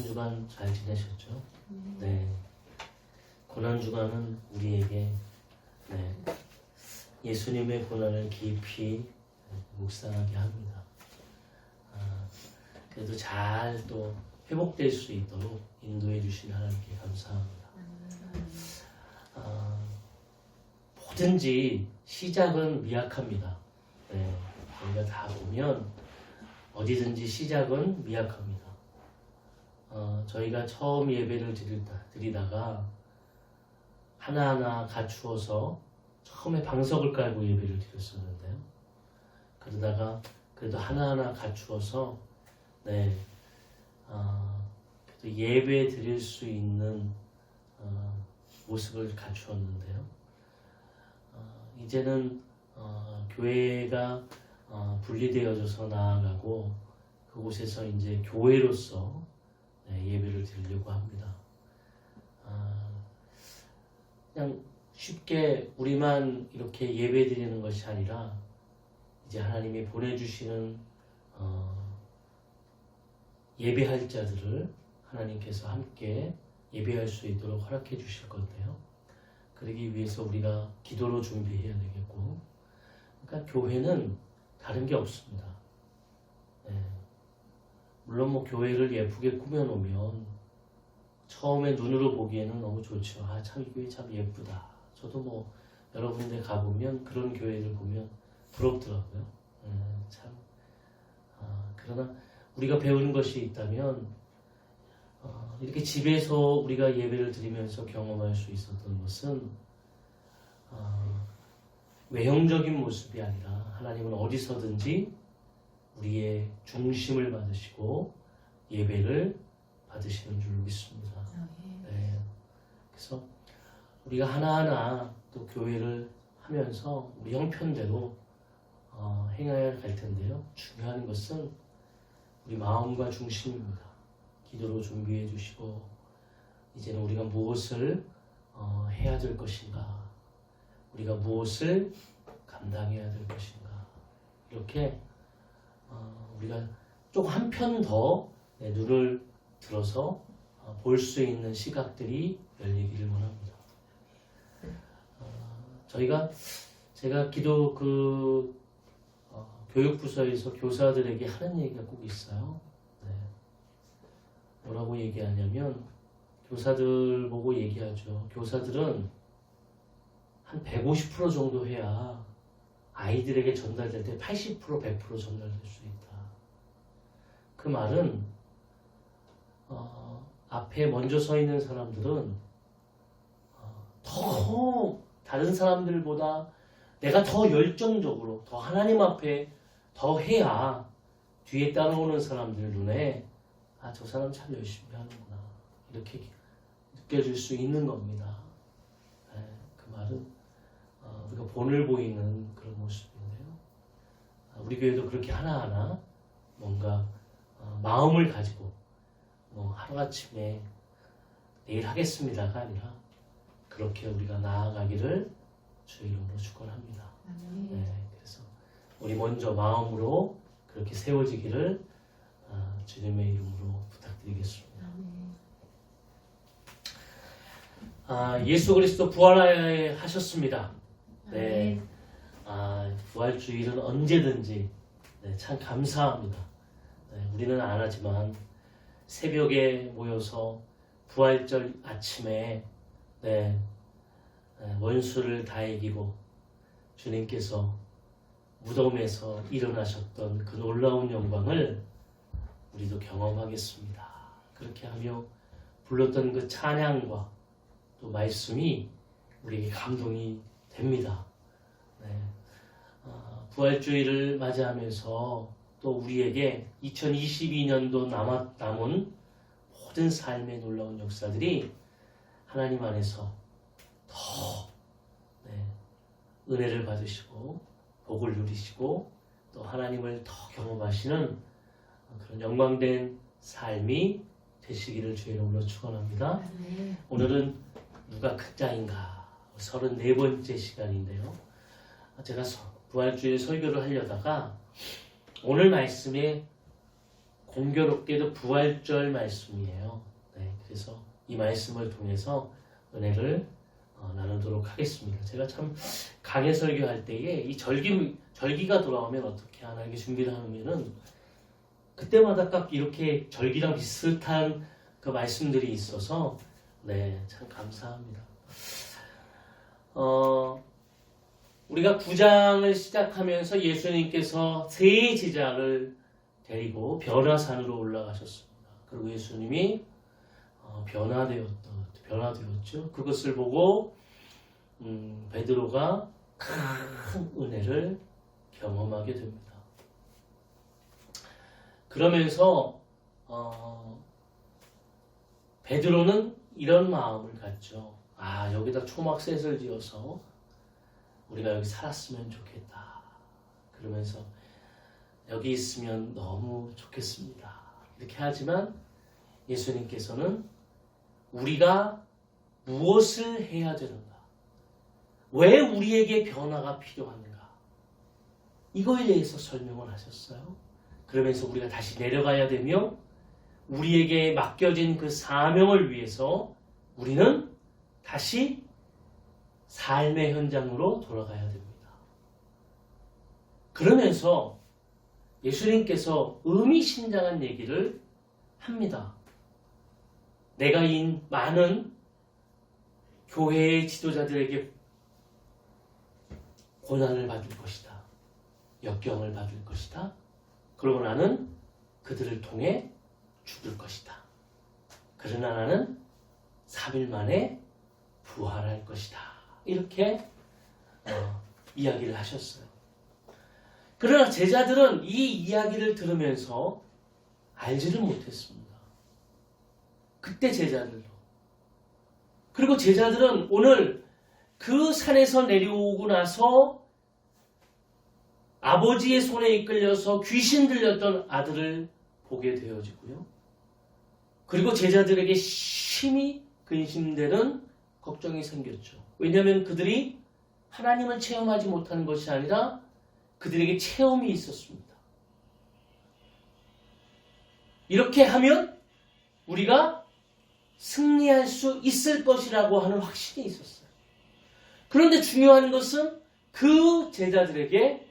한 주간 잘 지내셨죠? 네. 고난 주간은 우리에게 예수님의 고난을 깊이 묵상하게 합니다. 그래도 잘 또 회복될 수 있도록 인도해 주신 하나님께 감사합니다. 뭐든지 시작은 미약합니다. 우리가 다 보면 어디든지 시작은 미약합니다. 저희가 처음 예배를 드리다가 하나하나 갖추어서 처음에 방석을 깔고 예배를 드렸었는데요. 그러다가 그래도 하나하나 갖추어서 그래도 예배 드릴 수 있는 모습을 갖추었는데요. 이제는 교회가 분리되어져서 나아가고 그곳에서 이제 교회로서 예배를 드리려고 합니다. 그냥 쉽게 우리만 이렇게 예배 드리는 것이 아니라 이제 하나님이 보내주시는 예배할 자들을 하나님께서 함께 예배할 수 있도록 허락해 주실 건데요. 그러기 위해서 우리가 기도로 준비해야 되겠고, 그러니까 교회는 다른 게 없습니다. 물론 뭐 교회를 예쁘게 꾸며놓으면 처음에 눈으로 보기에는 너무 좋죠. 참 이 교회 참 예쁘다. 저도 뭐 여러 군데 가보면 그런 교회를 보면 부럽더라고요. 그러나 우리가 배우는 것이 있다면 이렇게 집에서 우리가 예배를 드리면서 경험할 수 있었던 것은 외형적인 모습이 아니라 하나님은 어디서든지 우리의 중심을 받으시고 예배를 받으시는 줄 믿습니다. 그래서 우리가 하나하나 또 교회를 하면서 우리 형편대로 행해야 할 텐데요. 중요한 것은 우리 마음과 중심입니다. 기도로 준비해 주시고 이제는 우리가 무엇을 해야 될 것인가, 우리가 무엇을 감당해야 될 것인가, 이렇게 우리가 좀 한편 더 눈을 들어서 볼 수 있는 시각들이 열리기를 원합니다. 제가 기도 교육부서에서 교사들에게 하는 얘기가 꼭 있어요. 뭐라고 얘기하냐면 교사들 보고 얘기하죠. 교사들은 한 150% 정도 해야 아이들에게 전달될 때 80%, 100% 전달될 수 있다. 그 말은 앞에 먼저 서 있는 사람들은 더 다른 사람들보다 내가 더 열정적으로 더 하나님 앞에 더 해야 뒤에 따라오는 사람들 눈에 저 사람 참 열심히 하는구나 이렇게 느껴질 수 있는 겁니다. 그 말은 우리가 본을 보이는 그런 모습인데요. 우리 교회도 그렇게 하나하나 뭔가 마음을 가지고 뭐 하루아침에 내일 하겠습니다가 아니라 그렇게 우리가 나아가기를 주 이름으로 축원합니다. 그래서 우리 먼저 마음으로 그렇게 세워지기를 주님의 이름으로 부탁드리겠습니다. 예수 그리스도 부활하셨습니다. 부활주일은 언제든지 참 감사합니다. 우리는 안 하지만 새벽에 모여서 부활절 아침에 원수를 다 이기고 주님께서 무덤에서 일어나셨던 그 놀라운 영광을 우리도 경험하겠습니다. 그렇게 하며 불렀던 그 찬양과 또 말씀이 우리에게 감동이 됩니다. 부활주일을 맞이하면서 또 우리에게 2022년도 남은 모든 삶의 놀라운 역사들이 하나님 안에서 더 은혜를 받으시고 복을 누리시고 또 하나님을 더 경험하시는 그런 영광된 삶이 되시기를 주의 이름으로 축원합니다. 오늘은 누가 큰 자인가 34번째 시간인데요. 제가 부활주일 설교를 하려다가 오늘 말씀에 공교롭게도 부활절 말씀이에요. 네, 그래서 이 말씀을 통해서 은혜를 나누도록 하겠습니다. 제가 참 강해 설교할 때에 이 절기가 돌아오면 어떻게 하나 이렇게 준비를 하면은 그때마다 딱 이렇게 절기랑 비슷한 그 말씀들이 있어서 네, 참 감사합니다. 우리가 9장을 시작하면서 예수님께서 세 제자를 데리고 변화산으로 올라가셨습니다. 그리고 예수님이 변화되었죠. 그것을 보고 베드로가 큰 은혜를 경험하게 됩니다. 그러면서 베드로는 이런 마음을 갖죠. 여기다 초막셋을 지어서 우리가 여기 살았으면 좋겠다. 그러면서 여기 있으면 너무 좋겠습니다. 이렇게 하지만 예수님께서는 우리가 무엇을 해야 되는가? 왜 우리에게 변화가 필요한가? 이거에 대해서 설명을 하셨어요. 그러면서 우리가 다시 내려가야 되며 우리에게 맡겨진 그 사명을 위해서 우리는 다시 삶의 현장으로 돌아가야 됩니다. 그러면서 예수님께서 의미심장한 얘기를 합니다. 내가 이 많은 교회의 지도자들에게 고난을 받을 것이다. 역경을 받을 것이다. 그러고 나는 그들을 통해 죽을 것이다. 그러나 나는 3일 만에 부활할 것이다. 이렇게 이야기를 하셨어요. 그러나 제자들은 이 이야기를 들으면서 알지를 못했습니다. 그때 제자들도. 그리고 제자들은 오늘 그 산에서 내려오고 나서 아버지의 손에 이끌려서 귀신 들렸던 아들을 보게 되어지고요. 그리고 제자들에게 심히 근심되는 걱정이 생겼죠. 왜냐하면 그들이 하나님을 체험하지 못하는 것이 아니라 그들에게 체험이 있었습니다. 이렇게 하면 우리가 승리할 수 있을 것이라고 하는 확신이 있었어요. 그런데 중요한 것은 그 제자들에게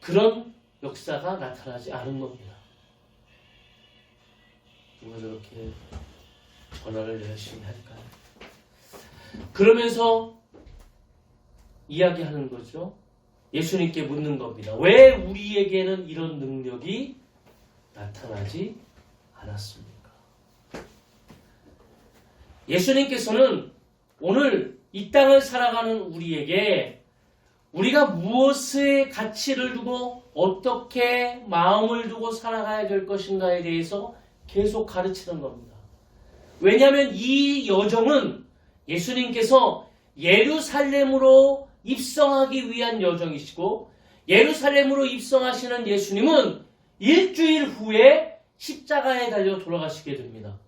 그런 역사가 나타나지 않은 겁니다. 누가 저렇게 전화를 열심히 할까요? 그러면서 이야기하는 거죠. 예수님께 묻는 겁니다. 왜 우리에게는 이런 능력이 나타나지 않았습니까? 예수님께서는 오늘 이 땅을 살아가는 우리에게 우리가 무엇의 가치를 두고 어떻게 마음을 두고 살아가야 될 것인가에 대해서 계속 가르치는 겁니다. 왜냐하면 이 여정은 예수님께서 예루살렘으로 입성하기 위한 여정이시고 예루살렘으로 입성하시는 예수님은 일주일 후에 십자가에 달려 돌아가시게 됩니다.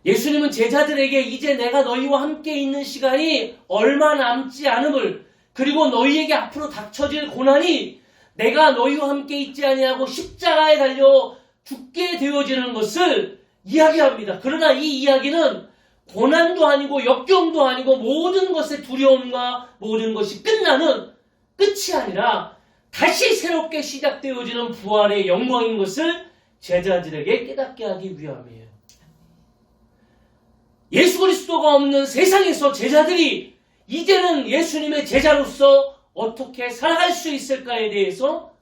예수님은 제자들에게 이제 내가 너희와 함께 있는 시간이 얼마 남지 않음을 그리고 너희에게 앞으로 닥쳐질 고난이 내가 너희와 함께 있지 아니하고 십자가에 달려 죽게 되어지는 것을 이야기합니다. 그러나 이 이야기는 고난도 아니고 역경도 아니고 모든 것의 두려움과 모든 것이 끝나는 끝이 아니라 다시 새롭게 시작되어지는 부활의 영광인 것을 제자들에게 깨닫게 하기 위함이에요. 예수 그리스도가 없는 세상에서 제자들이 이제는 예수님의 제자로서 어떻게 살아갈 수 있을까에 대해서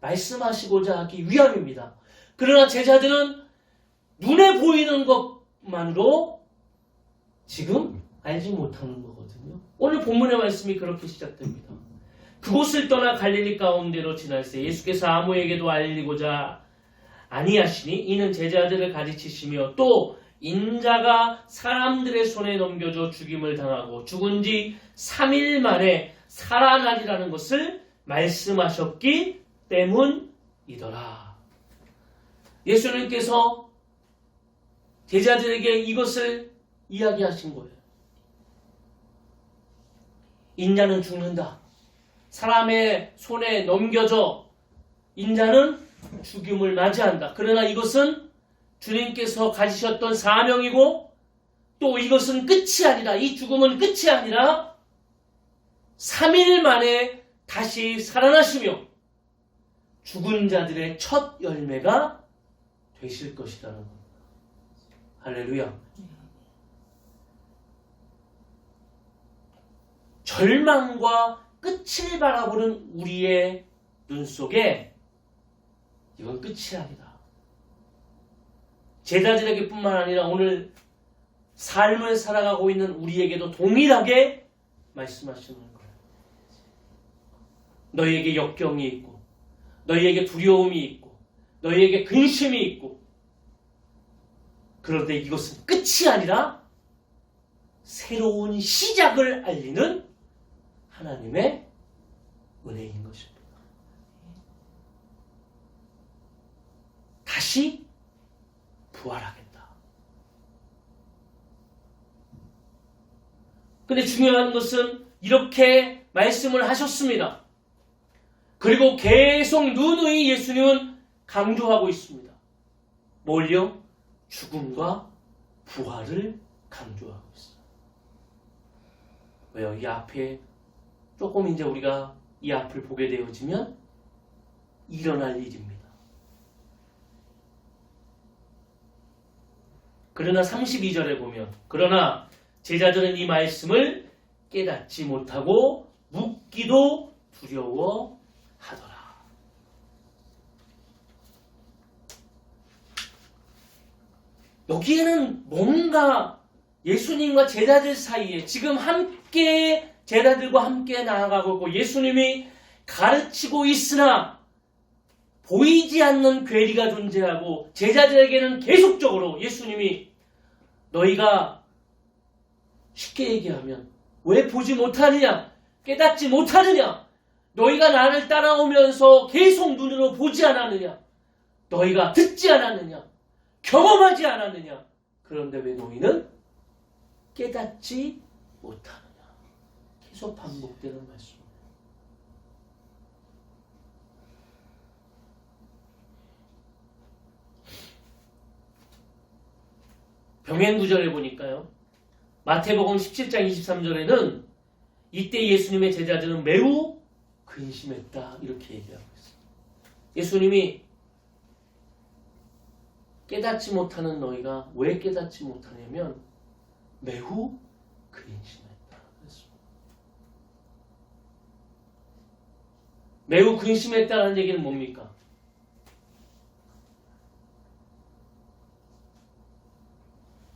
말씀하시고자 하기 위함입니다. 그러나 제자들은 눈에 보이는 것만으로 지금 알지 못하는 거거든요. 오늘 본문의 말씀이 그렇게 시작됩니다. 그곳을 떠나 갈릴리 가운데로 지날새 예수께서 아무에게도 알리고자 아니하시니 이는 제자들을 가르치시며 또 인자가 사람들의 손에 넘겨져 죽임을 당하고 죽은 지 3일 만에 살아나리라는 것을 말씀하셨기 때문이더라. 예수님께서 제자들에게 이것을 이야기하신 거예요. 인자는 죽는다. 사람의 손에 넘겨져 인자는 죽음을 맞이한다. 그러나 이것은 주님께서 가지셨던 사명이고 또 이것은 끝이 아니라 이 죽음은 끝이 아니라 3일 만에 다시 살아나시며 죽은 자들의 첫 열매가 되실 것이라는 겁니다. 할렐루야. 절망과 끝을 바라보는 우리의 눈 속에 이건 끝이 아니다. 제자들에게 뿐만 아니라 오늘 삶을 살아가고 있는 우리에게도 동일하게 말씀하시는 거예요. 너희에게 역경이 있고 너희에게 두려움이 있고 너희에게 근심이 있고 그런데 이것은 끝이 아니라 새로운 시작을 알리는 하나님의 은혜인 것입니다. 다시 부활하겠다. 근데 중요한 것은 이렇게 말씀을 하셨습니다. 그리고 계속 누누이 예수님은 강조하고 있습니다. 뭘요? 죽음과 부활을 강조하고 있어요. 왜요? 이 앞에 조금 이제 우리가 이 앞을 보게 되어지면 일어날 일입니다. 그러나 32절에 보면 그러나 제자들은 이 말씀을 깨닫지 못하고 묻기도 두려워하더라. 여기에는 뭔가 예수님과 제자들 사이에 지금 함께 제자들과 함께 나아가고 있고 예수님이 가르치고 있으나 보이지 않는 괴리가 존재하고 제자들에게는 계속적으로 예수님이 너희가 쉽게 얘기하면 왜 보지 못하느냐? 깨닫지 못하느냐? 너희가 나를 따라오면서 계속 눈으로 보지 않았느냐? 너희가 듣지 않았느냐? 경험하지 않았느냐? 그런데 왜 너희는 깨닫지 못하느냐? 계속 반복되는 말씀입니다. 병행 구절에 보니까요. 마태복음 17장 23절에는 이때 예수님의 제자들은 매우 근심했다 이렇게 얘기하고 있어요. 예수님이 깨닫지 못하는 너희가 왜 깨닫지 못하냐면 매우 근심했다. 매우 근심했다는 얘기는 뭡니까?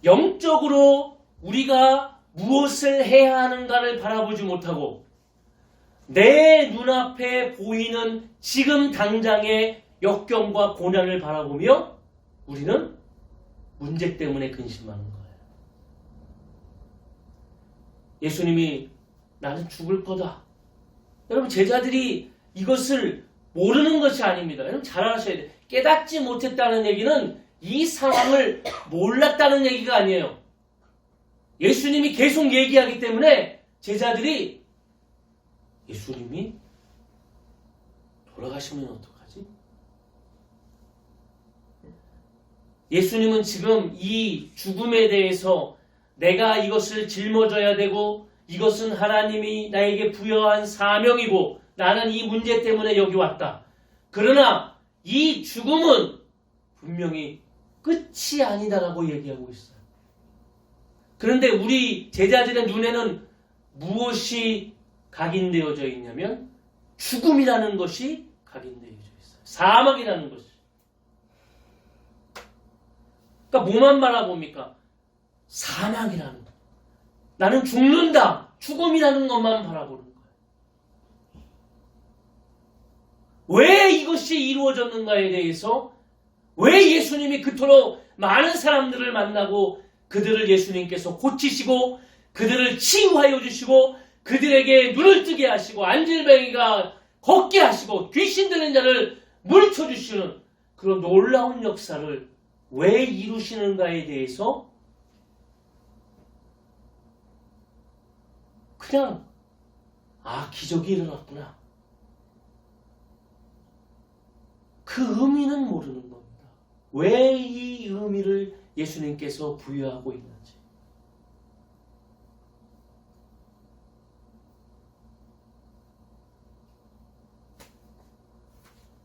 영적으로 우리가 무엇을 해야 하는가를 바라보지 못하고 내 눈앞에 보이는 지금 당장의 역경과 고난을 바라보며 우리는 문제 때문에 근심하는 거예요. 예수님이 나는 죽을 거다. 여러분 제자들이 이것을 모르는 것이 아닙니다. 여러분 잘 아셔야 돼요. 깨닫지 못했다는 얘기는 이 상황을 몰랐다는 얘기가 아니에요. 예수님이 계속 얘기하기 때문에 제자들이 예수님이 돌아가시면 어떡하지? 예수님은 지금 이 죽음에 대해서 내가 이것을 짊어져야 되고 이것은 하나님이 나에게 부여한 사명이고 나는 이 문제 때문에 여기 왔다. 그러나 이 죽음은 분명히 끝이 아니다라고 얘기하고 있어요. 그런데 우리 제자들의 눈에는 무엇이 각인되어져 있냐면 죽음이라는 것이 각인되어져 있어요. 사망이라는 것이. 그러니까 뭐만 바라봅니까? 사망이라는 것. 나는 죽는다. 죽음이라는 것만 바라보는 거예요. 왜 이것이 이루어졌는가에 대해서 왜 예수님이 그토록 많은 사람들을 만나고 그들을 예수님께서 고치시고 그들을 치유하여 주시고 그들에게 눈을 뜨게 하시고 안질뱅이가 걷게 하시고 귀신 들린 자를 물쳐주시는 그런 놀라운 역사를 왜 이루시는가에 대해서 그냥 기적이 일어났구나. 그 의미는 모르는 겁니다. 왜 이 의미를 예수님께서 부여하고 있는지.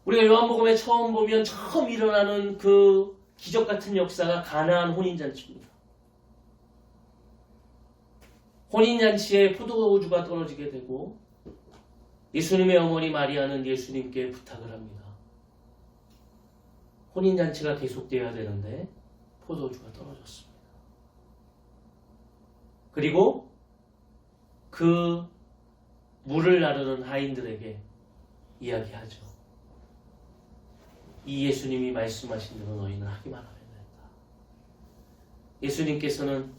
우리가 요한복음에 처음 보면 처음 일어나는 그 기적 같은 역사가 가나안 혼인잔치입니다. 혼인잔치에 포도주가 떨어지게 되고 예수님의 어머니 마리아는 예수님께 부탁을 합니다. 혼인잔치가 계속되어야 되는데 포도주가 떨어졌습니다. 그리고 그 물을 나르는 하인들에게 이야기하죠. 이 예수님이 말씀하신 대로 너희는 하기만 하면 된다. 예수님께서는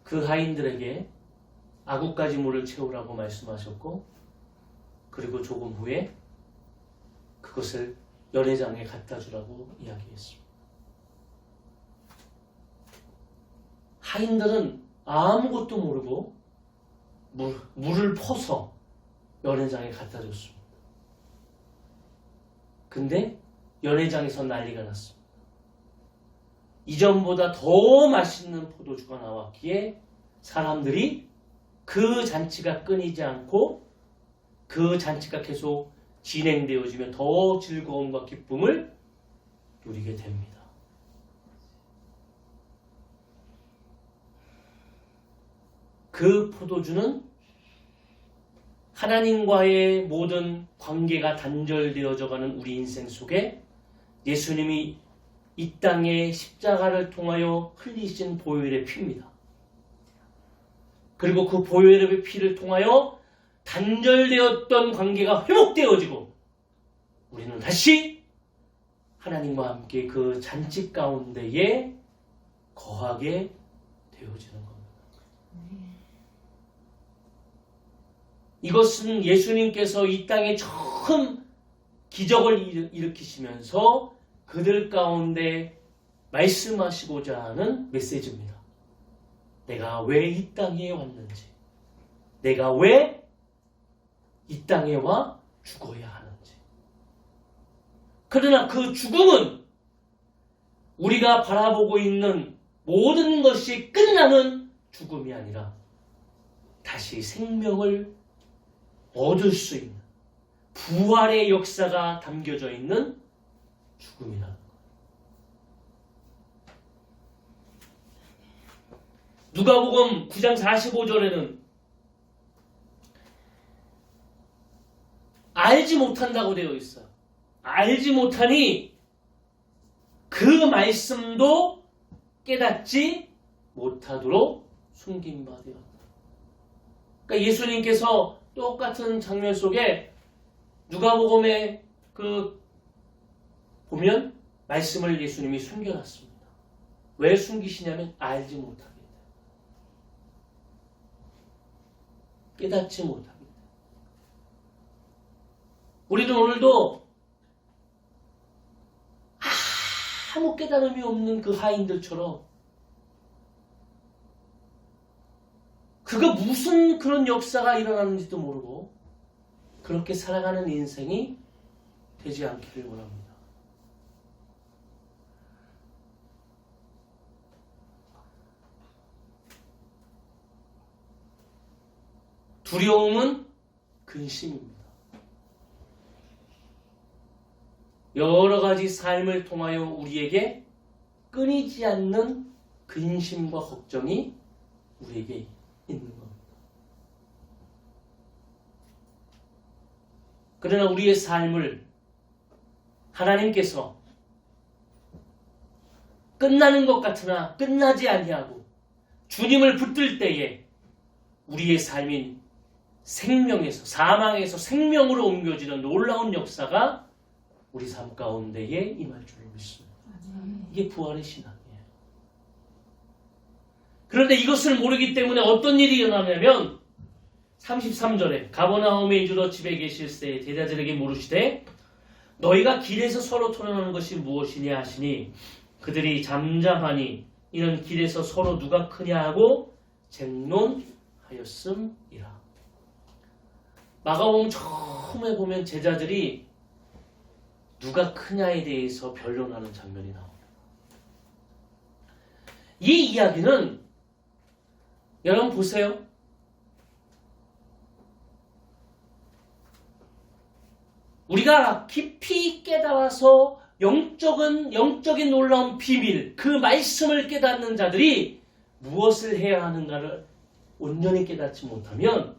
그 하인들에게 아구까지 물을 채우라고 말씀하셨고, 그리고 조금 후에 그것을 연회장에 갖다 주라고 이야기했습니다. 하인들은 아무것도 모르고 물을 퍼서 연회장에 갖다 줬습니다. 근데 연회장에서 난리가 났습니다. 이전보다 더 맛있는 포도주가 나왔기에 사람들이 그 잔치가 끊이지 않고 그 잔치가 계속 진행되어지며 더 즐거움과 기쁨을 누리게 됩니다. 그 포도주는 하나님과의 모든 관계가 단절되어져 가는 우리 인생 속에 예수님이 이 땅에 십자가를 통하여 흘리신 보혈의 피입니다. 그리고 그 보혈의 피를 통하여 단절되었던 관계가 회복되어지고 우리는 다시 하나님과 함께 그 잔치 가운데에 거하게 되어지는 겁니다. 이것은 예수님께서 이 땅에 처음 기적을 일으키시면서 그들 가운데 말씀하시고자 하는 메시지입니다. 내가 왜 이 땅에 왔는지, 내가 왜 이 땅에 와 죽어야 하는지. 그러나 그 죽음은 우리가 바라보고 있는 모든 것이 끝나는 죽음이 아니라 다시 생명을 얻을 수 있는 부활의 역사가 담겨져 있는 죽음이라는 거예요. 누가복음 9장 45절에는 알지 못한다고 되어 있어요. 알지 못하니 그 말씀도 깨닫지 못하도록 숨긴 바 되었다. 그러니까 예수님께서 똑같은 장면 속에 누가복음에 보면 말씀을 예수님이 숨겨놨습니다. 왜 숨기시냐면 알지 못하게 돼. 깨닫지 못하게 돼. 우리는 오늘도 아무 깨달음이 없는 그 하인들처럼 그가 무슨 그런 역사가 일어나는지도 모르고 그렇게 살아가는 인생이 되지 않기를 원합니다. 두려움은 근심입니다. 여러 가지 삶을 통하여 우리에게 끊이지 않는 근심과 걱정이 우리에게 있는 겁니다. 그러나 우리의 삶을 하나님께서 끝나는 것 같으나 끝나지 아니하고 주님을 붙들 때에 우리의 삶인 생명에서 사망에서 생명으로 옮겨지는 놀라운 역사가 우리 삶 가운데에 임할 줄로 믿습니다. 이게 부활의 신앙이에요. 그런데 이것을 모르기 때문에 어떤 일이 일어나냐면 33절에 가버나움에 이르러 집에 계실 때 제자들에게 물으시되 너희가 길에서 서로 토론하는 것이 무엇이냐 하시니 그들이 잠잠하니 이는 길에서 서로 누가 크냐 하고 쟁론하였음이라. 마가복음 처음에 보면 제자들이 누가 크냐에 대해서 변론하는 장면이 나옵니다. 이 이야기는 여러분 보세요. 우리가 깊이 깨달아서 영적인 놀라운 비밀, 그 말씀을 깨닫는 자들이 무엇을 해야 하는가를 온전히 깨닫지 못하면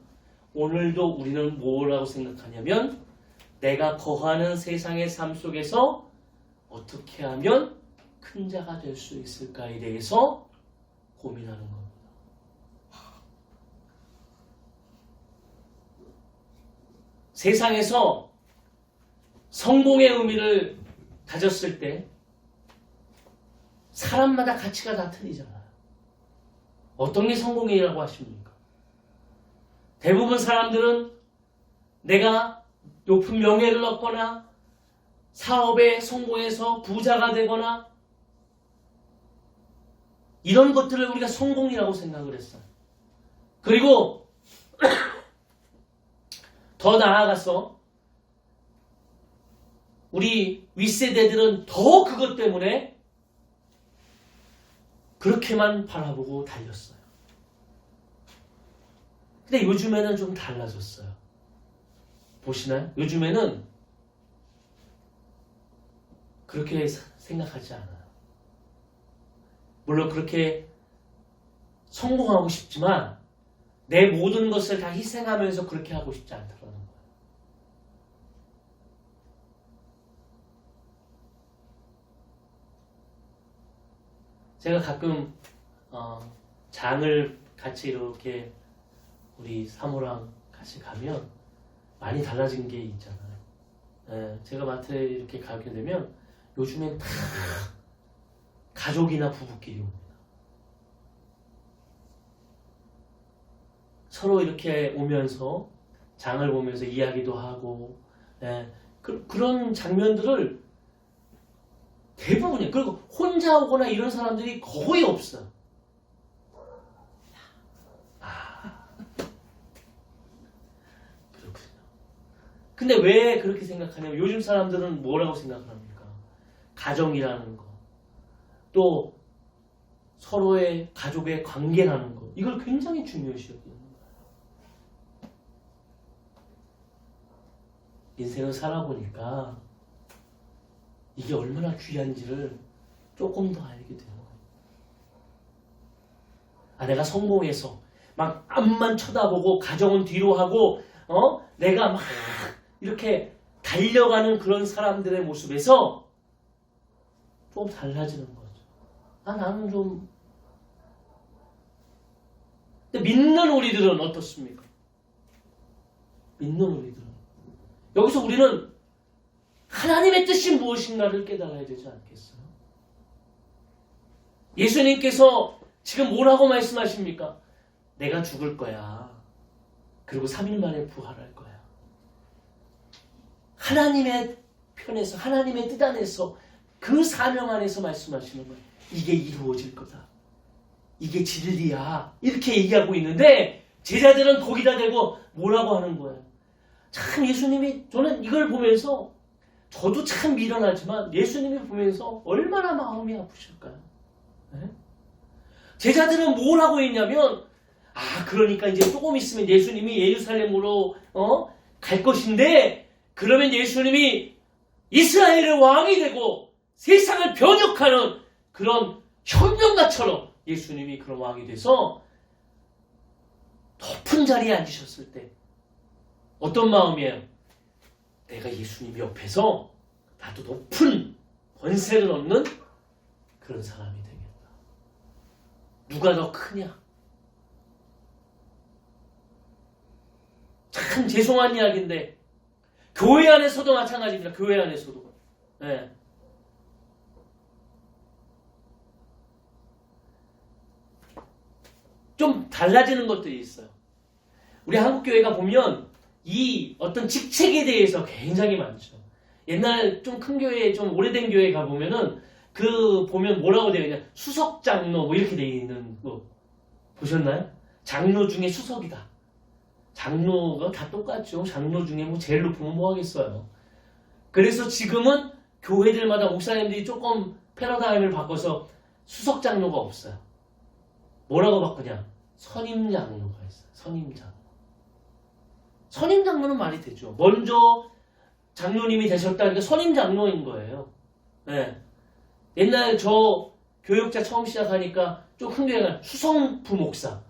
오늘도 우리는 뭐라고 생각하냐면 내가 거하는 세상의 삶 속에서 어떻게 하면 큰 자가 될 수 있을까에 대해서 고민하는 겁니다. 세상에서 성공의 의미를 가졌을 때 사람마다 가치가 다 틀리잖아요. 어떤 게 성공이라고 하십니까? 대부분 사람들은 내가 높은 명예를 얻거나 사업에 성공해서 부자가 되거나 이런 것들을 우리가 성공이라고 생각을 했어요. 그리고 더 나아가서 우리 윗세대들은 더 그것 때문에 그렇게만 바라보고 달렸어요. 근데 요즘에는 좀 달라졌어요. 보시나요? 요즘에는 그렇게 생각하지 않아요. 물론 그렇게 성공하고 싶지만 내 모든 것을 다 희생하면서 그렇게 하고 싶지 않더라는 거예요. 제가 가끔 장을 같이 이렇게 우리 사모랑 같이 가면 많이 달라진 게 있잖아요. 제가 마트에 이렇게 가게 되면 요즘엔 다 가족이나 부부끼리 옵니다. 서로 이렇게 오면서 장을 보면서 이야기도 하고 그런 장면들을 대부분이에요. 그리고 혼자 오거나 이런 사람들이 거의 없어요. 그렇군요. 근데 왜 그렇게 생각하냐면 요즘 사람들은 뭐라고 생각을 합니까? 가정이라는 거, 또 서로의 가족의 관계라는 거, 이걸 굉장히 중요시 여기는 거예요. 인생을 살아보니까 이게 얼마나 귀한지를 조금 더 알게 돼요. 내가 성공해서 막 앞만 쳐다보고 가정은 뒤로 하고 내가 막 이렇게 달려가는 그런 사람들의 모습에서 좀 달라지는 거죠. 나는 좀. 근데 믿는 우리들은 어떻습니까? 믿는 우리들은 여기서 우리는 하나님의 뜻이 무엇인가를 깨달아야 되지 않겠어요? 예수님께서 지금 뭐라고 말씀하십니까? 내가 죽을 거야. 그리고 3일 만에 부활할 거야. 하나님의 편에서, 하나님의 뜻 안에서, 그 사명 안에서 말씀하시는 거예요. 이게 이루어질 거다. 이게 진리야. 이렇게 얘기하고 있는데 제자들은 거기다 대고 뭐라고 하는 거예요? 참 예수님이, 저는 이걸 보면서 저도 참 미련하지만 예수님이 보면서 얼마나 마음이 아프실까요? 네? 제자들은 뭘 하고 있냐면 그러니까 이제 조금 있으면 예수님이 예루살렘으로 갈 것인데 그러면 예수님이 이스라엘의 왕이 되고 세상을 변혁하는 그런 혁명가처럼 예수님이 그런 왕이 돼서 높은 자리에 앉으셨을 때 어떤 마음이에요? 내가 예수님 옆에서 나도 높은 권세를 얻는 그런 사람이 되겠다. 누가 더 크냐? 참 죄송한 이야기인데 교회 안에서도 마찬가지입니다. 교회 안에서도. 네. 좀 달라지는 것들이 있어요. 우리 한국교회가 보면 이 어떤 직책에 대해서 굉장히 많죠. 옛날 좀 큰 교회, 좀 오래된 교회 가보면은 보면 뭐라고 되어 있냐. 수석장로 뭐 이렇게 되어 있는 거 보셨나요? 장로 중에 수석이다. 장로가 다 똑같죠. 장로 중에 뭐 제일 높으면 뭐 하겠어요. 그래서 지금은 교회들마다 목사님들이 조금 패러다임을 바꿔서 수석 장로가 없어요. 뭐라고 바꾸냐? 선임 장로가 있어요. 선임 장로. 선임 장로는 말이 되죠. 먼저 장로님이 되셨다니까 선임 장로인 거예요. 네. 옛날에 저 교육자 처음 시작하니까 좀 흥미가 수석 부목사.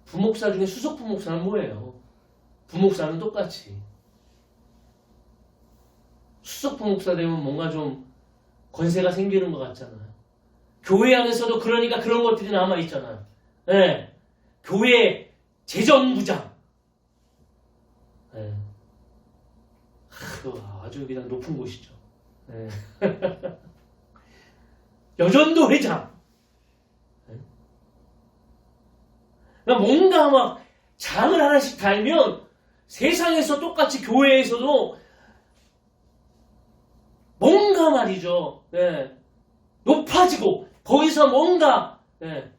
부목사 중에 수석 부목사는 뭐예요? 부목사는 똑같이. 수석 부목사 되면 뭔가 좀 권세가 생기는 것 같잖아요. 교회 안에서도 그러니까 그런 것들이 남아있잖아요. 네. 교회 재정부장. 네. 아주 그냥 높은 곳이죠. 네. 여전도 회장. 네. 뭔가 막 장을 하나씩 달면 세상에서 똑같이 교회에서도 뭔가 말이죠. 네. 높아지고 거기서 뭔가 네.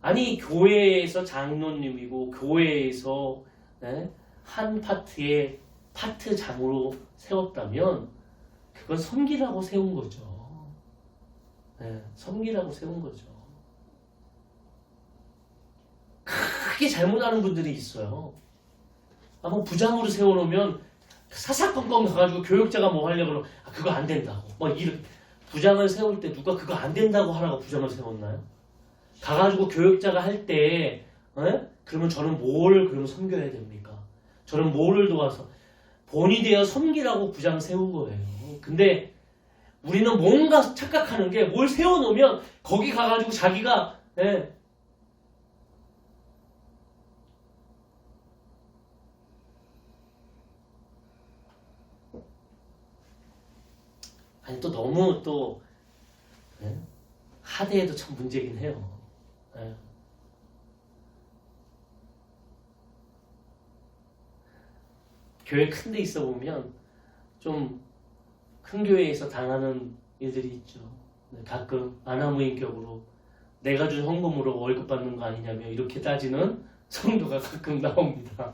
아니 교회에서 장로님이고 교회에서 네. 한 파트의 파트장으로 세웠다면 그건 섬기라고 세운 거죠. 네. 섬기라고 세운 거죠. 크게 잘못하는 분들이 있어요. 뭐 부장으로 세워놓으면 사사건건 가가지고 교육자가 뭐 하려고 그러면 그거 안 된다고. 부장을 세울 때 누가 그거 안 된다고 하라고 부장을 세웠나요? 가가지고 교육자가 할 때 그러면 저는 뭘 그러면 섬겨야 됩니까? 저는 뭐를 도와서 본이 되어 섬기라고 부장 세운 거예요. 근데 우리는 뭔가 착각하는 게 뭘 세워놓으면 거기 가가지고 자기가 아니 또 너무 또 하대에도 참 문제긴 해요. 교회 큰 데 있어 보면 좀 큰 교회에서 당하는 일들이 있죠. 가끔 아나무인격으로 내가 준 헌금으로 월급 받는 거 아니냐며 이렇게 따지는 성도가 가끔 나옵니다.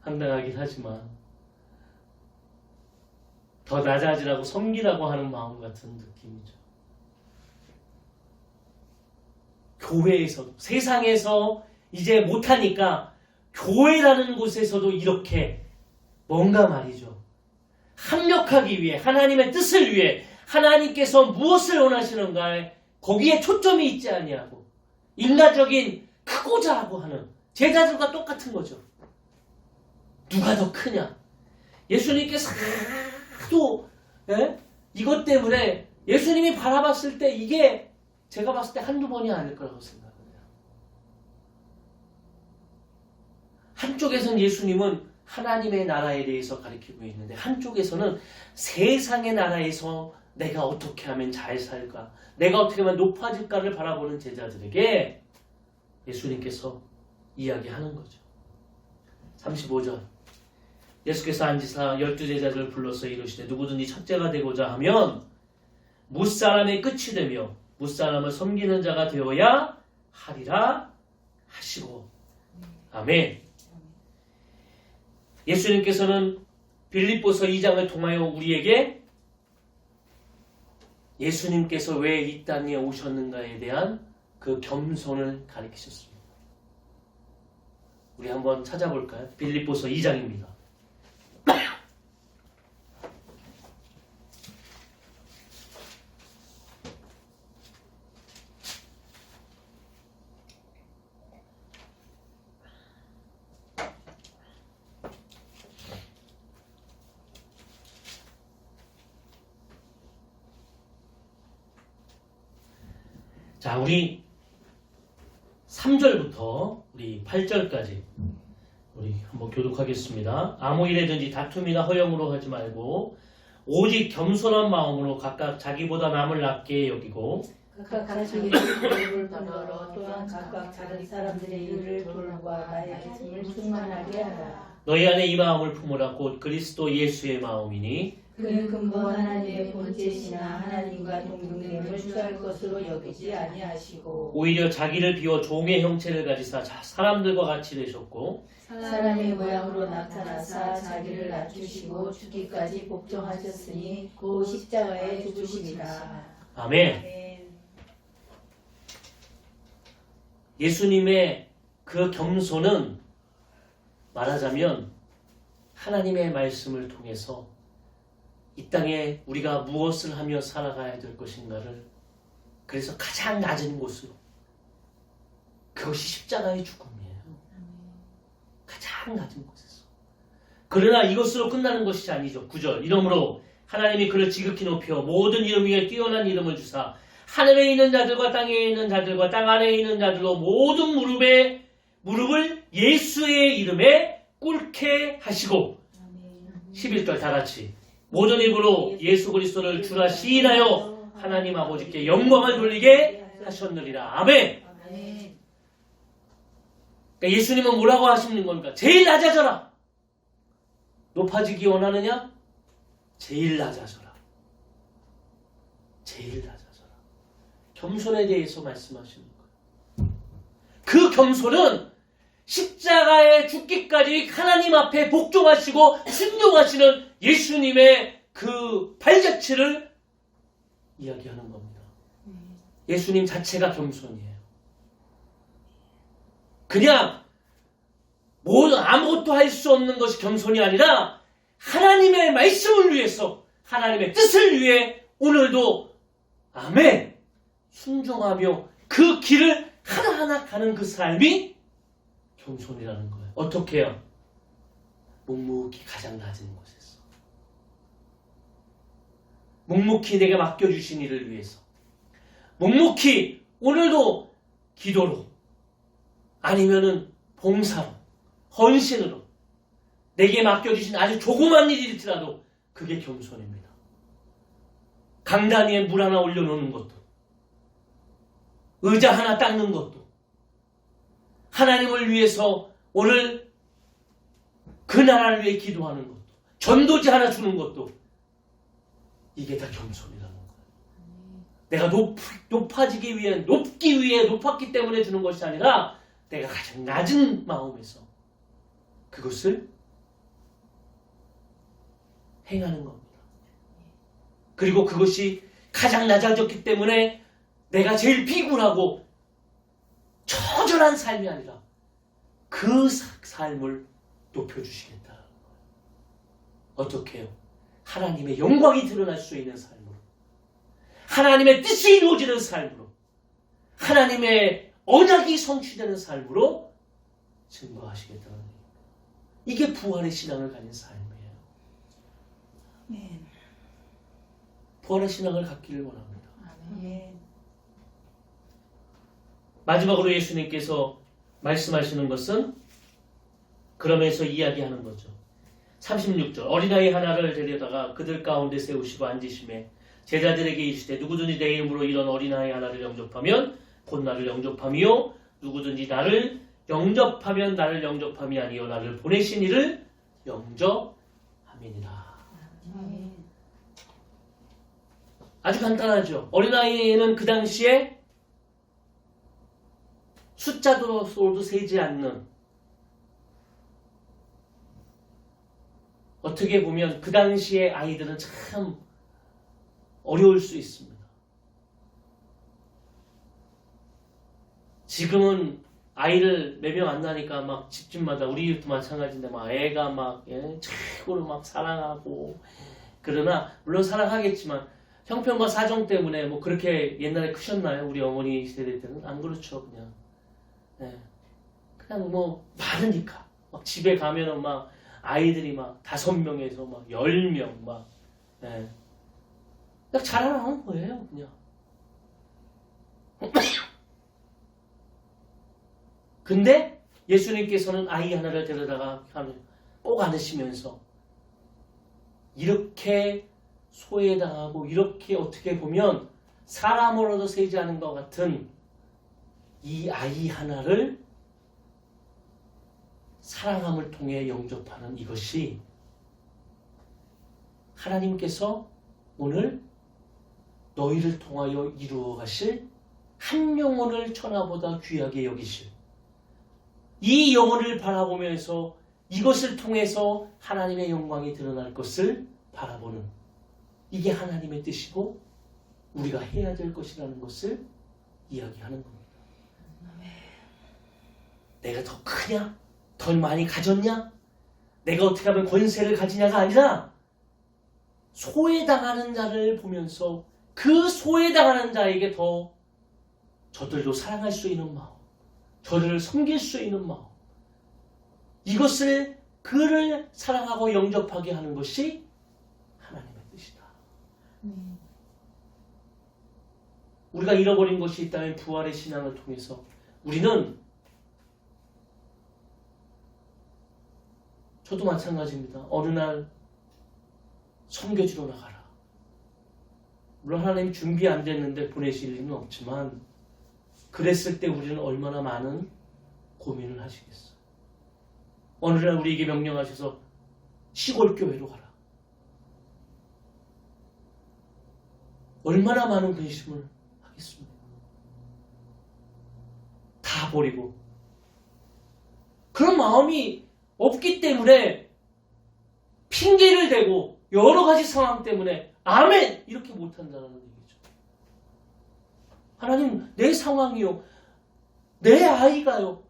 황당하긴 하지만 더 낮아지라고 섬기라고 하는 마음 같은 느낌이죠. 교회에서 세상에서 이제 못하니까 교회라는 곳에서도 이렇게 뭔가 말이죠. 합력하기 위해 하나님의 뜻을 위해 하나님께서 무엇을 원하시는가에 거기에 초점이 있지 아니하고 인간적인 크고자 하고 하는 제자들과 똑같은 거죠. 누가 더 크냐? 예수님께서 또 이것 때문에 예수님이 바라봤을 때 이게 제가 봤을 때 한두 번이 아닐 거라고 생각해요. 한쪽에서는 예수님은 하나님의 나라에 대해서 가르치고 있는데 한쪽에서는 세상의 나라에서 내가 어떻게 하면 잘 살까? 내가 어떻게 하면 높아질까를 바라보는 제자들에게 예수님께서 이야기하는 거죠. 35절 예수께서 앉으사 12제자들을 불러서 이르시되 누구든지 첫째가 되고자 하면 무사람의 끝이 되며 무사람을 섬기는 자가 되어야 하리라 하시고 아멘. 예수님께서는 빌립보서 2장을 통하여 우리에게 예수님께서 왜 이 땅에 오셨는가에 대한 그 겸손을 가르치셨습니다. 우리 한번 찾아볼까요? 빌립보서 2장입니다. 자, 우리 3절부터 우리 8절까지 우리 한번 교독하겠습니다. 아무 일에든지 다툼이나 허영으로 하지 말고 오직 겸손한 마음으로 각각 자기보다 남을 낮게 여기고 각각 자신의 일을 번더러 또한 각각 다른 사람들의 일을 돌보아 나의 힘을 충만하게 하라. 너희 안에 이 마음을 품으라 곧 그리스도 예수의 마음이니 그는 근본 하나님의 본체시나 하나님과 동등됨을 취할 것으로 여기지 아니하시고 오히려 자기를 비워 종의 형체를 가지사 사람들과 같이 되셨고 사람의 모양으로 나타나사 자기를 낮추시고 죽기까지 복종하셨으니 곧 십자가에 죽으심이라. 아멘. 아멘. 예수님의 그 겸손은 말하자면 하나님의 말씀을 통해서 이 땅에 우리가 무엇을 하며 살아가야 될 것인가를 그래서 가장 낮은 곳으로 그것이 십자가의 죽음이에요. 가장 낮은 곳에서. 그러나 이것으로 끝나는 것이 아니죠. 9절 이러므로 하나님이 그를 지극히 높여 모든 이름 위에 뛰어난 이름을 주사 하늘에 있는 자들과 땅에 있는 자들과 땅 아래에 있는 자들로 모든 무릎을 예수의 이름에 꿇게 하시고 11절 다 같이 모든 입으로 예수 그리스도를 주라 시인하여 하나님 아버지께 영광을 돌리게 하셨느니라. 아멘. 아멘. 그러니까 예수님은 뭐라고 하시는 겁니까? 제일 낮아져라. 높아지기 원하느냐? 제일 낮아져라. 제일 낮아져라. 겸손에 대해서 말씀하시는 거예요. 그 겸손은 십자가에 죽기까지 하나님 앞에 복종하시고 순종하시는 예수님의 그 발자취를 이야기하는 겁니다. 예수님 자체가 겸손이에요. 그냥 아무것도 할 수 없는 것이 겸손이 아니라 하나님의 말씀을 위해서 하나님의 뜻을 위해 오늘도 아멘 순종하며 그 길을 하나하나 가는 그 삶이 겸손이라는 거예요. 어떻게 해요? 묵묵히 가장 낮은 곳에서 묵묵히 내게 맡겨주신 일을 위해서 묵묵히 오늘도 기도로 아니면은 봉사로 헌신으로 내게 맡겨주신 아주 조그만 일일지라도 그게 겸손입니다. 강단 위에 물 하나 올려놓는 것도 의자 하나 닦는 것도 하나님을 위해서 오늘 그 나라를 위해 기도하는 것도 전도지 하나 주는 것도 이게 다 겸손이라는 거예요. 내가 높아지기 위해 높았기 때문에 주는 것이 아니라 내가 가장 낮은 마음에서 그것을 행하는 겁니다. 그리고 그것이 가장 낮아졌기 때문에 내가 제일 비굴하고 처절한 삶이 아니라 그 삶을 높여주시겠다는 거예요. 어떻게 해요? 하나님의 영광이 드러날 수 있는 삶으로 하나님의 뜻이 이루어지는 삶으로 하나님의 언약이 성취되는 삶으로 증거하시겠다는 거예요. 이게 부활의 신앙을 가진 삶이에요. 아멘. 부활의 신앙을 갖기를 원합니다. 아멘. 마지막으로 예수님께서 말씀하시는 것은 그러면서 이야기하는 거죠. 36절 어린아이 하나를 데려다가 그들 가운데 세우시고 앉으시매 제자들에게 이르시되 누구든지 내 이름으로 이런 어린아이 하나를 영접하면 곧 나를 영접함이요 누구든지 나를 영접하면 나를 영접함이 아니요 나를 보내신 이를 영접함이니라. 아멘. 아주 간단하죠. 어린아이는 그 당시에 숫자로도 세지 않는 어떻게 보면 그 당시에 아이들은 참 어려울 수 있습니다. 지금은 아이를 몇 명 안 나니까 막 집집마다 우리 집도 마찬가지인데 막 애가 막 최고로 막 사랑하고 그러나 물론 사랑하겠지만 형편과 사정 때문에 뭐 그렇게 옛날에 크셨나요? 우리 어머니 세대 때는 안 그렇죠. 그냥 뭐 많으니까 막 집에 가면은 막 아이들이 막 5명에서 막 10명 막 그냥 자라나는 거예요. 그냥 근데 예수님께서는 아이 하나를 데려다가 꼭 안으시면서 이렇게 소외당하고 이렇게 어떻게 보면 사람으로도 세지 않은 것 같은 이 아이 하나를 사랑함을 통해 영접하는 이것이 하나님께서 오늘 너희를 통하여 이루어 가실 한 영혼을 천하보다 귀하게 여기실 이 영혼을 바라보면서 이것을 통해서 하나님의 영광이 드러날 것을 바라보는 이게 하나님의 뜻이고 우리가 해야 될 것이라는 것을 이야기하는 겁니다. 내가 더 크냐? 더 많이 가졌냐? 내가 어떻게 하면 권세를 가지냐가 아니라 소외당하는 자를 보면서 그 소외당하는 자에게 더 저들도 사랑할 수 있는 마음, 저들을 섬길 수 있는 마음, 이것을 그를 사랑하고 영접하게 하는 것이 하나님의 뜻이다. 우리가 잃어버린 것이 있다면 부활의 신앙을 통해서 우리는 저도 마찬가지입니다. 어느 날 선교지로 나가라. 물론 하나님 준비 안 됐는데 보내실 리는 없지만 그랬을 때 우리는 얼마나 많은 고민을 하시겠어요. 어느 날 우리에게 명령하셔서 시골 교회로 가라. 얼마나 많은 근심을 하겠습니까? 다 버리고 그런 마음이 없기 때문에 핑계를 대고 여러 가지 상황 때문에 아멘! 이렇게 못한다는 얘기죠. 하나님, 내 상황이요. 내 아이가요.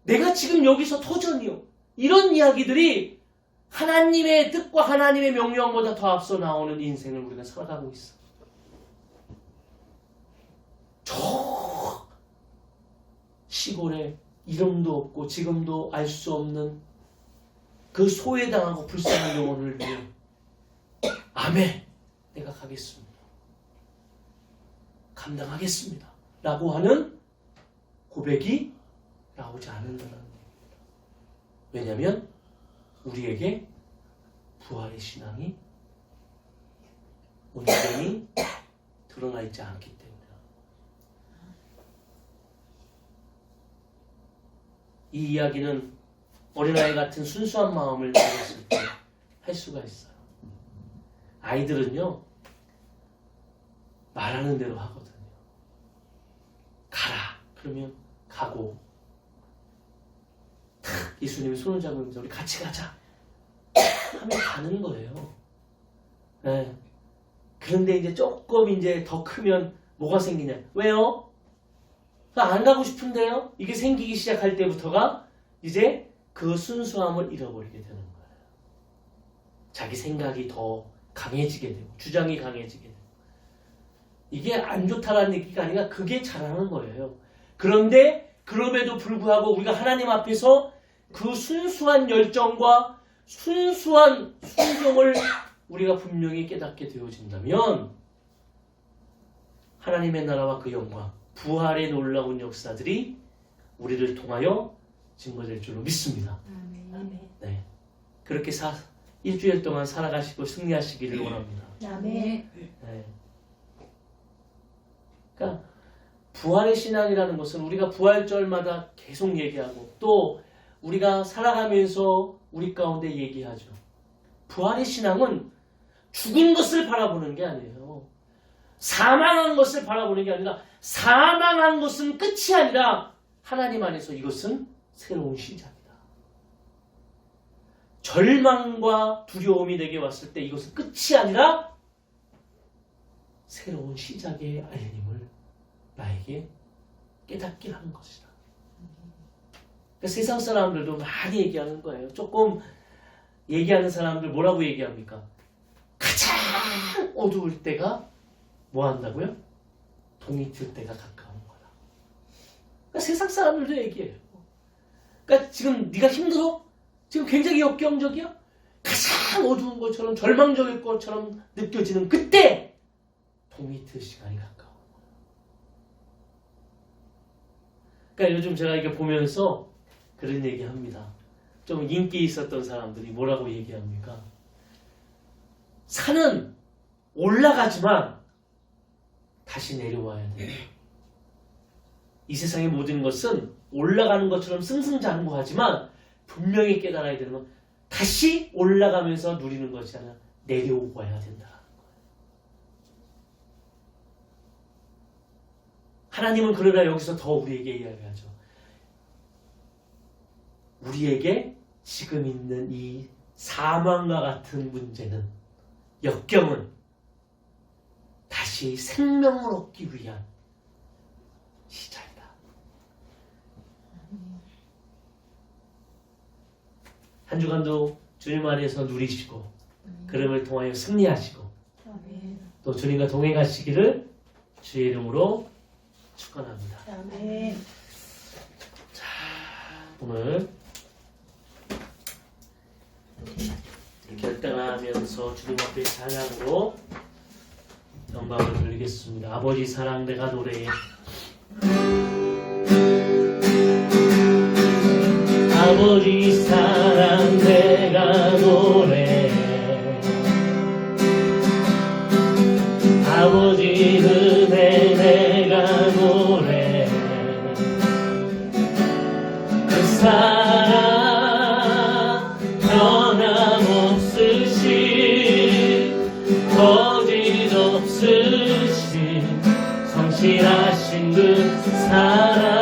내가 지금 여기서 터전이요. 이런 이야기들이 하나님의 뜻과 하나님의 명령보다 더 앞서 나오는 인생을 우리가 살아가고 있어. 저 시골에 이름도 없고 지금도 알 수 없는 그 소외당하고 불쌍한 영혼을 위해 아멘, 내가 가겠습니다. 감당하겠습니다. 라고 하는 고백이 나오지 않는다는 겁니다. 왜냐하면 우리에게 부활의 신앙이 온전히 드러나 있지 않기 때문에 이 이야기는 어린아이 같은 순수한 마음을 가졌을 때 할 수가 있어요. 아이들은요 말하는 대로 하거든요. 가라 그러면 가고 예수님이 손을 잡으면서 우리 같이 가자 하면 가는 거예요. 네. 그런데 이제 조금 이제 더 크면 뭐가 생기냐? 왜요? 안 가고 싶은데요? 이게 생기기 시작할 때부터가 이제 그 순수함을 잃어버리게 되는 거예요. 자기 생각이 더 강해지게 되고 주장이 강해지게 되고 이게 안 좋다라는 얘기가 아니라 그게 잘하는 거예요. 그런데 그럼에도 불구하고 우리가 하나님 앞에서 그 순수한 열정과 순수한 순종을 우리가 분명히 깨닫게 되어진다면 하나님의 나라와 그 영광, 부활의 놀라운 역사들이 우리를 통하여 증거될 줄로 믿습니다. 아멘. 네, 그렇게 일주일 동안 살아가시고 승리하시기를 원합니다. 아멘. 네. 그러니까 부활의 신앙이라는 것은 우리가 부활절마다 계속 얘기하고 또 우리가 살아가면서 우리 가운데 얘기하죠. 부활의 신앙은 죽은 것을 바라보는 게 아니에요. 사망한 것을 바라보는 게 아니라 사망한 것은 끝이 아니라 하나님 안에서 이것은 새로운 시작이다. 절망과 두려움이 내게 왔을 때 이것은 끝이 아니라 새로운 시작의 알림을 나에게 깨닫게 하는 것이다. 그러니까 세상 사람들도 많이 얘기하는 거예요. 조금 얘기하는 사람들 뭐라고 얘기합니까? 가장 어두울 때가 뭐 한다고요? 동이 틀 때가 가까운 거다. 그러니까 세상 사람들도 얘기해요. 그러니까 지금 네가 힘들어? 지금 굉장히 역경적이야? 가장 어두운 것처럼 절망적일 것처럼 느껴지는 그때 동이 틀 시간이 가까워. 그러니까 요즘 제가 이게 보면서 그런 얘기합니다. 좀 인기 있었던 사람들이 뭐라고 얘기합니까? 산은 올라가지만 다시 내려와야 돼요. 이 세상의 모든 것은 올라가는 것처럼 승승장구하지만 분명히 깨달아야 되는 건 다시 올라가면서 누리는 것이 아니라 내려오고 와야 된다는 거예요. 하나님은 그러나 여기서 더 우리에게 이야기하죠. 우리에게 지금 있는 이 사망과 같은 문제는, 역경은 다시 생명을 얻기 위한 시작이다. 한 주간도 주님 안에서 누리시고 그름을 통하여 승리하시고 아멘. 또 주님과 동행하시기를 주의 이름으로 축원합니다. 아멘. 오늘 결단하면서 주님 앞에 찬양으로 영광을 돌리겠습니다. 아버지 사랑 내가 노래해. 아버지 사랑 내가 노래해. 아버지 은혜 내가 노래해. 그 사랑 변함없으신 거짓 없으신 성실하신 그 사랑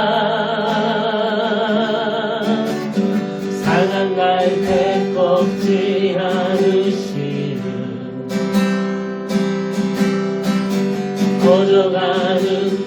상한 갈대 꺾지 않으시는 꺼져가는